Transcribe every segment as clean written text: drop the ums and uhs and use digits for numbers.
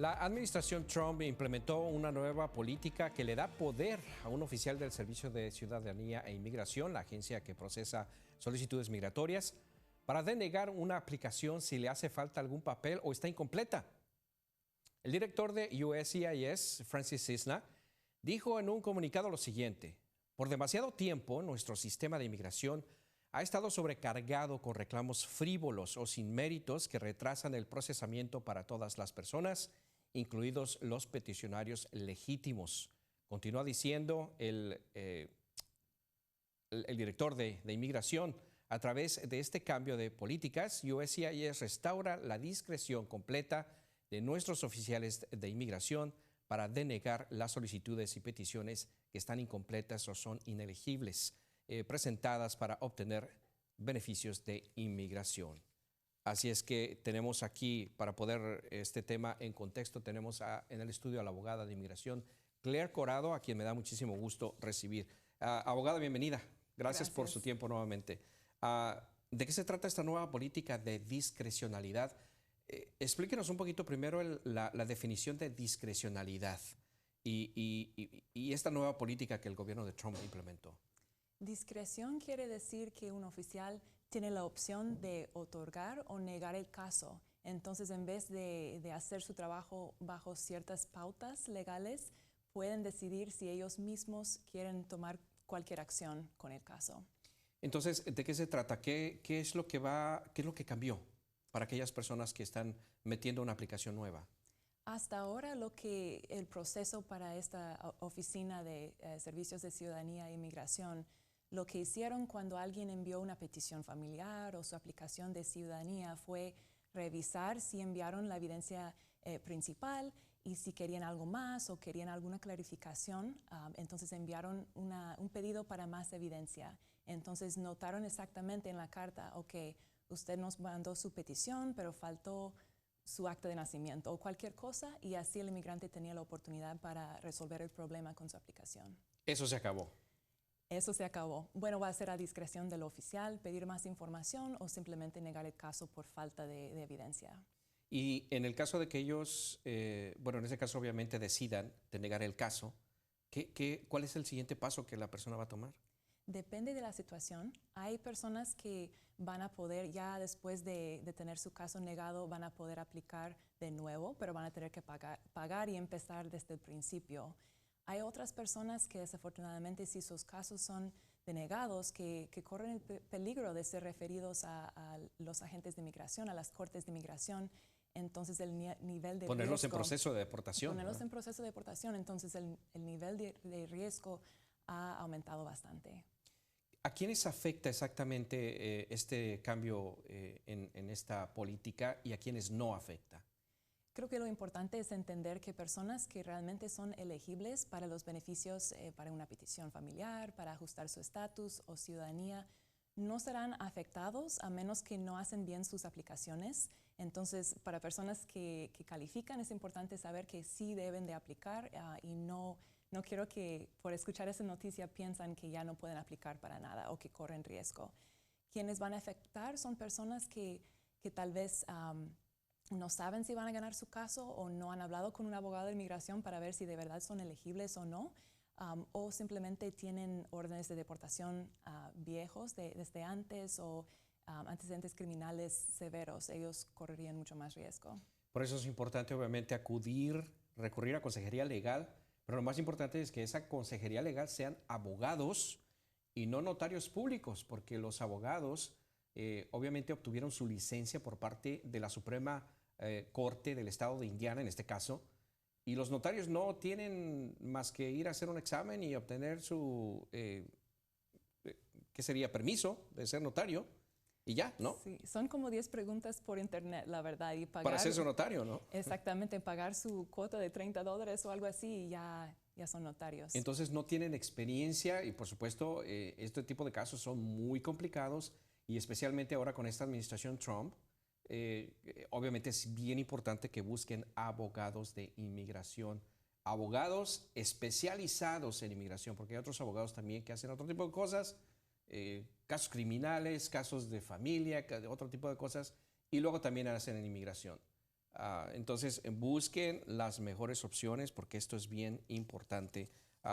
La administración Trump implementó una nueva política que le da poder a un oficial del Servicio de Ciudadanía e Inmigración, la agencia que procesa solicitudes migratorias, para denegar una aplicación si le hace falta algún papel o está incompleta. El director de USCIS, Francis Cisna, dijo en un comunicado lo siguiente: por demasiado tiempo, nuestro sistema de inmigración ha estado sobrecargado con reclamos frívolos o sin méritos que retrasan el procesamiento para todas las personas, incluidos los peticionarios legítimos. Continúa diciendo el director de Inmigración: a través de este cambio de políticas, USCIS restaura la discreción completa de nuestros oficiales de inmigración para denegar las solicitudes y peticiones que están incompletas o son inelegibles, presentadas para obtener beneficios de inmigración. Así es que tenemos aquí, para poner este tema en contexto, tenemos en el estudio a la abogada de inmigración, Claire Corado, a quien me da muchísimo gusto recibir. Abogada, bienvenida. Gracias por su tiempo nuevamente. ¿De qué se trata esta nueva política de discrecionalidad? Explíquenos un poquito primero la definición de discrecionalidad y esta nueva política que el gobierno de Trump implementó. Discreción quiere decir que un oficial tiene la opción de otorgar o negar el caso. Entonces, en vez de hacer su trabajo bajo ciertas pautas legales, pueden decidir si ellos mismos quieren tomar cualquier acción con el caso. Entonces, ¿de qué se trata? ¿Qué es lo que cambió para aquellas personas que están metiendo una aplicación nueva? Hasta ahora el proceso para esta oficina de Servicios de Ciudadanía e Inmigración, lo que hicieron cuando alguien envió una petición familiar o su aplicación de ciudadanía fue revisar si enviaron la evidencia principal y si querían algo más o querían alguna clarificación, entonces enviaron un pedido para más evidencia. Entonces notaron exactamente en la carta, ok, usted nos mandó su petición, pero faltó su acta de nacimiento o cualquier cosa, y así el inmigrante tenía la oportunidad para resolver el problema con su aplicación. Eso se acabó. Eso se acabó. Bueno, va a ser a discreción del oficial pedir más información o simplemente negar el caso por falta de evidencia. Y en el caso de que ellos, bueno, en ese caso obviamente decidan denegar el caso, ¿cuál es el siguiente paso que la persona va a tomar? Depende de la situación. Hay personas que van a poder, ya después de tener su caso negado, van a poder aplicar de nuevo, pero van a tener que pagar y empezar desde el principio. Hay otras personas que desafortunadamente, si sus casos son denegados, que corren el peligro de ser referidos a los agentes de inmigración, a las cortes de inmigración. Entonces el nivel de ponerlos riesgo, en proceso de deportación. Ponerlos en proceso de deportación, entonces el nivel de riesgo ha aumentado bastante. ¿A quiénes afecta exactamente este cambio en esta política y a quiénes no afecta? Creo que lo importante es entender que personas que realmente son elegibles para los beneficios, para una petición familiar, para ajustar su estatus o ciudadanía, no serán afectados a menos que no hacen bien sus aplicaciones. Entonces, para personas que califican, es importante saber que sí deben de aplicar y no quiero que por escuchar esa noticia piensan que ya no pueden aplicar para nada o que corren riesgo. Quienes van a afectar son personas que tal vez no saben si van a ganar su caso o no han hablado con un abogado de inmigración para ver si de verdad son elegibles o no, o simplemente tienen órdenes de deportación viejos desde antes o antecedentes criminales severos. Ellos correrían mucho más riesgo. Por eso es importante, obviamente, recurrir a consejería legal, pero lo más importante es que esa consejería legal sean abogados y no notarios públicos, porque los abogados obviamente obtuvieron su licencia por parte de la Suprema Corte del Estado de Indiana, en este caso, y los notarios no tienen más que ir a hacer un examen y obtener su, ¿qué sería? Permiso de ser notario. Y ya, ¿no? Sí, son como 10 preguntas por internet, la verdad. Y pagar, para ser su notario, ¿no? Exactamente, pagar su cuota de $30 o algo así y ya son notarios. Entonces no tienen experiencia y por supuesto este tipo de casos son muy complicados y especialmente ahora con esta administración Trump, obviamente es bien importante que busquen abogados de inmigración, abogados especializados en inmigración, porque hay otros abogados también que hacen otro tipo de cosas, casos criminales, casos de familia, otro tipo de cosas, y luego también hacen en inmigración. Entonces, busquen las mejores opciones porque esto es bien importante,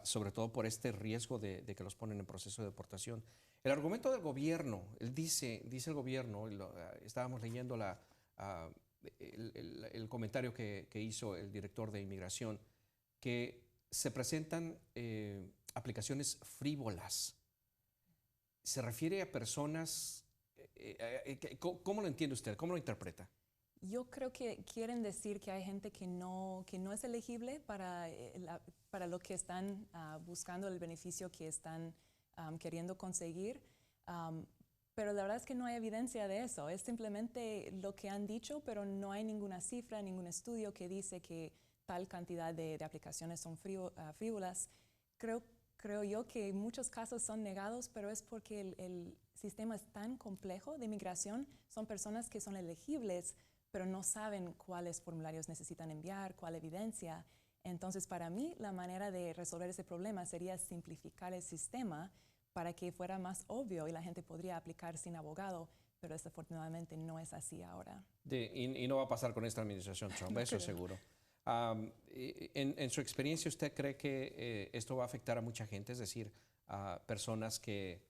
sobre todo por este riesgo de que los ponen en proceso de deportación. El argumento del gobierno, él dice el gobierno, estábamos leyendo el comentario que hizo el director de inmigración, que se presentan aplicaciones frívolas. ¿Se refiere a personas? ¿Cómo lo entiende usted? ¿Cómo lo interpreta? Yo creo que quieren decir que hay gente que no es elegible para lo que están buscando, el beneficio que están queriendo conseguir. Pero la verdad es que no hay evidencia de eso. Es simplemente lo que han dicho, pero no hay ninguna cifra, ningún estudio que dice que tal cantidad de aplicaciones son frívolas. Creo yo que en muchos casos son negados, pero es porque el sistema es tan complejo de inmigración. Son personas que son elegibles, pero no saben cuáles formularios necesitan enviar, cuál evidencia. Entonces, para mí, la manera de resolver ese problema sería simplificar el sistema para que fuera más obvio y la gente podría aplicar sin abogado, pero desafortunadamente no es así ahora. Y no va a pasar con esta administración Trump, No eso creo. seguro. En su experiencia, ¿usted cree que esto va a afectar a mucha gente? Es decir, a personas que,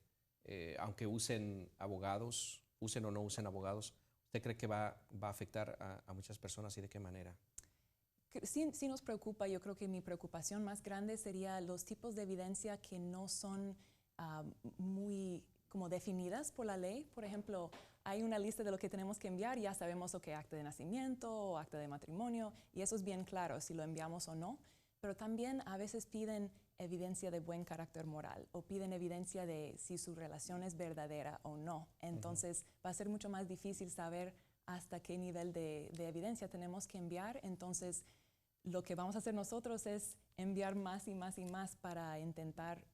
aunque usen abogados, usen o no usen abogados, ¿usted cree que va a afectar a muchas personas y de qué manera? Sí nos preocupa. Yo creo que mi preocupación más grande sería los tipos de evidencia que no son muy como definidas por la ley. Por ejemplo, hay una lista de lo que tenemos que enviar, ya sabemos acta de nacimiento o acta de matrimonio, y eso es bien claro si lo enviamos o no. Pero también a veces piden evidencia de buen carácter moral o piden evidencia de si su relación es verdadera o no. Entonces va a ser mucho más difícil saber hasta qué nivel de evidencia tenemos que enviar. Entonces lo que vamos a hacer nosotros es enviar más y más y más para intentar,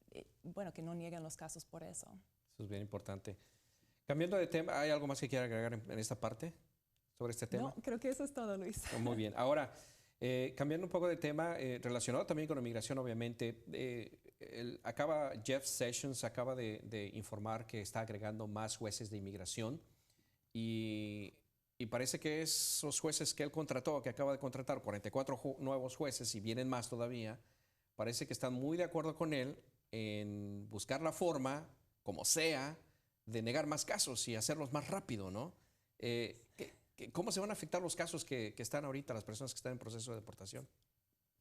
que no nieguen los casos por eso. Eso es bien importante. Cambiando de tema, ¿hay algo más que quiera agregar en esta parte sobre este tema? No, creo que eso es todo, Luis. Muy bien. Ahora, cambiando un poco de tema, relacionado también con la migración, obviamente, Jeff Sessions acaba de informar que está agregando más jueces de inmigración y parece que esos jueces que él contrató, que acaba de contratar, 44 nuevos jueces y vienen más todavía, parece que están muy de acuerdo con él en buscar la forma, como sea, de negar más casos y hacerlos más rápido, ¿no? ¿Cómo se van a afectar los casos que están ahorita, las personas que están en proceso de deportación?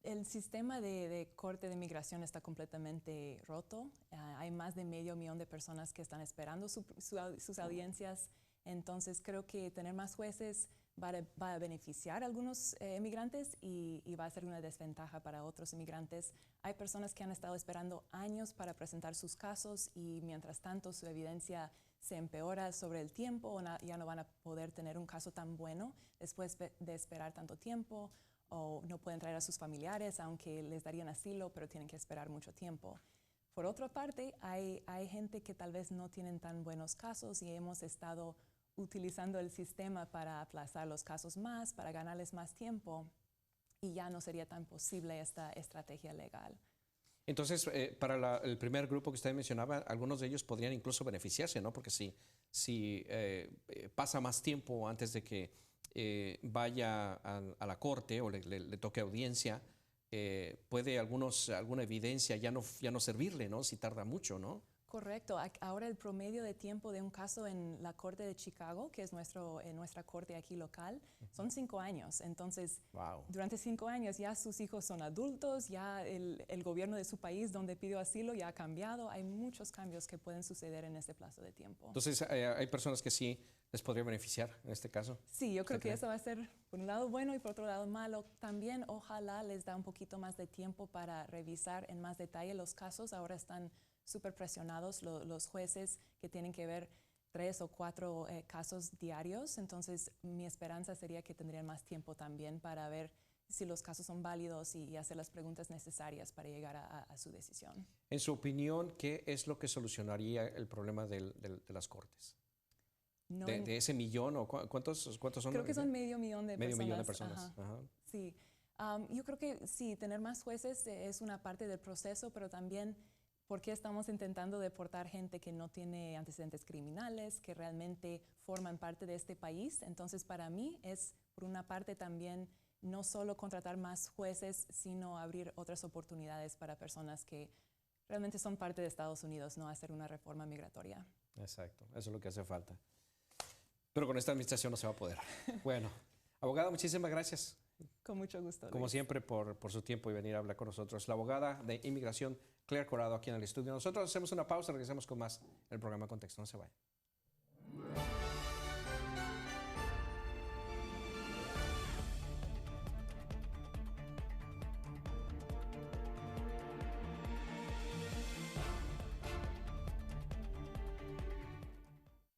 El sistema de corte de migración está completamente roto. Hay más de 500,000 de personas que están esperando sus audiencias. Entonces creo que tener más jueces va a beneficiar a algunos inmigrantes y va a ser una desventaja para otros inmigrantes. Hay personas que han estado esperando años para presentar sus casos y mientras tanto su evidencia se empeora sobre el tiempo o ya no van a poder tener un caso tan bueno después de esperar tanto tiempo, o no pueden traer a sus familiares aunque les darían asilo, pero tienen que esperar mucho tiempo. Por otra parte, hay gente que tal vez no tienen tan buenos casos y hemos estado utilizando el sistema para aplazar los casos más, para ganarles más tiempo, y ya no sería tan posible esta estrategia legal. Entonces, para el primer grupo que usted mencionaba, algunos de ellos podrían incluso beneficiarse, ¿no? Porque si pasa más tiempo antes de que vaya a la corte o le toque audiencia, puede alguna evidencia ya no servirle, ¿no? Si tarda mucho, ¿no? Correcto. Ahora el promedio de tiempo de un caso en la Corte de Chicago, que es nuestra corte aquí local, son 5 años. Entonces, wow. Durante 5 años ya sus hijos son adultos, ya el gobierno de su país donde pidió asilo ya ha cambiado. Hay muchos cambios que pueden suceder en este plazo de tiempo. Entonces, hay personas que sí les podría beneficiar en este caso. Sí, yo creo que eso va a ser por un lado bueno y por otro lado malo. También ojalá les da un poquito más de tiempo para revisar en más detalle los casos. Ahora están súper presionados los jueces que tienen que ver 3 o 4 casos diarios. Entonces, mi esperanza sería que tendrían más tiempo también para ver si los casos son válidos y hacer las preguntas necesarias para llegar a su decisión. En su opinión, ¿qué es lo que solucionaría el problema de las cortes? No de ese millón, o ¿cuántos son? Creo que son 500,000 de personas. Medio millón de personas. Ajá. Ajá. Sí. Yo creo que sí, tener más jueces es una parte del proceso, pero también porque estamos intentando deportar gente que no tiene antecedentes criminales, que realmente forman parte de este país. Entonces, para mí es por una parte también no solo contratar más jueces, sino abrir otras oportunidades para personas que realmente son parte de Estados Unidos, no hacer una reforma migratoria. Exacto, eso es lo que hace falta. Pero con esta administración no se va a poder. Bueno, abogada, muchísimas gracias. Con mucho gusto, Como Luis. siempre, por su tiempo y venir a hablar con nosotros. La abogada de inmigración, Claire Corrado, aquí en el estudio. Nosotros hacemos una pausa, regresamos con más el programa Contexto. No se vayan.